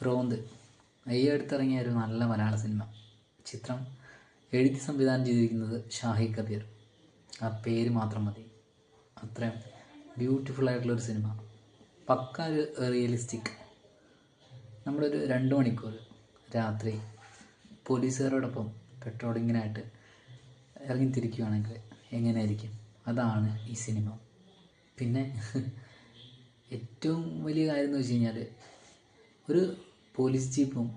റോന്ത് ഈ അടുത്തിറങ്ങിയ ഒരു നല്ല മലയാള സിനിമ. ചിത്രം എഴുതി സംവിധാനം ചെയ്തിരിക്കുന്നത് ഷാഹി കബീർ. ആ പേര് മാത്രം മതി, അത്രയും ബ്യൂട്ടിഫുൾ ആയിട്ടുള്ളൊരു സിനിമ. പക്ക ഒരു റിയലിസ്റ്റിക്. നമ്മളൊരു 2 മണിക്കൂർ രാത്രി പോലീസുകാരോടൊപ്പം പെട്രോളിങ്ങിനായിട്ട് ഇറങ്ങിത്തിരിക്കുകയാണെങ്കിൽ എങ്ങനെയായിരിക്കും, അതാണ് ഈ സിനിമ. പിന്നെ ഏറ്റവും വലിയ കാര്യം എന്ന് വെച്ച് കഴിഞ്ഞാൽ, ഒരു പോലീസ് ജീപ്പും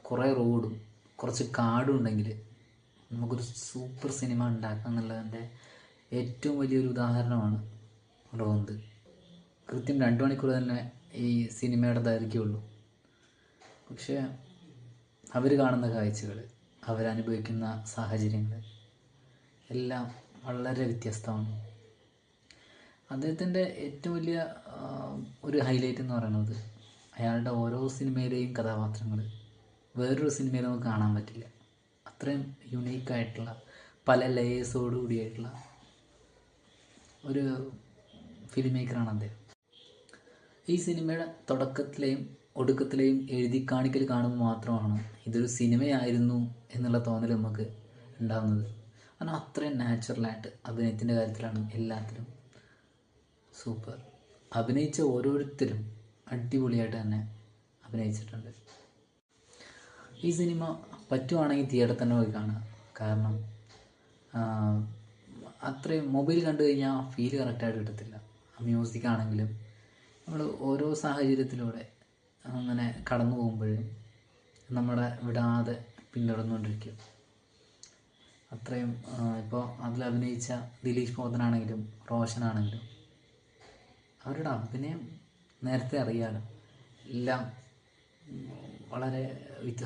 കുറേ റോഡും കുറച്ച് കാടും ഉണ്ടെങ്കിൽ നമുക്കൊരു സൂപ്പർ സിനിമ ഉണ്ടാക്കുക എന്നുള്ളതിൻ്റെ ഏറ്റവും വലിയൊരു ഉദാഹരണമാണ് റോന്ത്. കൃത്യം 2 മണിക്കൂർ തന്നെ ഈ സിനിമയുടെ ദൈർഘ്യമുള്ളൂ. പക്ഷേ അവർ കാണുന്ന കാഴ്ചകൾ, അവരനുഭവിക്കുന്ന സാഹചര്യങ്ങൾ എല്ലാം വളരെ വ്യത്യസ്തമാണ്. അദ്ദേഹത്തിൻ്റെ ഏറ്റവും വലിയ ഒരു ഹൈലൈറ്റ് എന്ന് പറയുന്നത്, അയാളുടെ ഓരോ സിനിമയിലെയും കഥാപാത്രങ്ങൾ വേറൊരു സിനിമയിൽ നമുക്ക് കാണാൻ പറ്റില്ല. അത്രയും യുണീക്കായിട്ടുള്ള പല ലേയേഴ്സോടു കൂടിയായിട്ടുള്ള ഒരു ഫിലിം മേക്കറാണ് അദ്ദേഹം. ഈ സിനിമയുടെ തുടക്കത്തിലെയും ഒടുക്കത്തിലെയും എഴുതി കാണിക്കൽ കാണുമ്പോൾ മാത്രമാണ് ഇതൊരു സിനിമയായിരുന്നു എന്നുള്ള തോന്നൽ നമുക്ക് ഉണ്ടാകുന്നത്. കാരണം അത്രയും നാച്ചുറലായിട്ട് അഭിനയത്തിൻ്റെ കാര്യത്തിലാണ് എല്ലാത്തിലും സൂപ്പർ. അഭിനയിച്ച ഓരോരുത്തരും അടിപൊളിയായിട്ട് തന്നെ അഭിനയിച്ചിട്ടുണ്ട്. ഈ സിനിമ പറ്റുവാണെങ്കിൽ തിയേറ്ററിൽ തന്നെ പോയി കാണുക. കാരണം അത്രയും മൊബൈൽ കണ്ടു കഴിഞ്ഞാൽ ഫീൽ കറക്റ്റായിട്ട് കിട്ടത്തില്ല. മ്യൂസിക് ആണെങ്കിലും നമ്മൾ ഓരോ സാഹചര്യത്തിലൂടെ അങ്ങനെ കടന്നു പോകുമ്പോഴും നമ്മളെ വിടാതെ പിന്തുടർന്നുകൊണ്ടിരിക്കും. അത്രയും ഇപ്പോൾ അതിൽ അഭിനയിച്ച ദിലീഷ് പോത്തനാണെങ്കിലും റോഷനാണെങ്കിലും അവരുടെ അഭിനയം നേരത്തെ അറിയാലോ, എല്ലാം വളരെ വ്യത്യസ്ത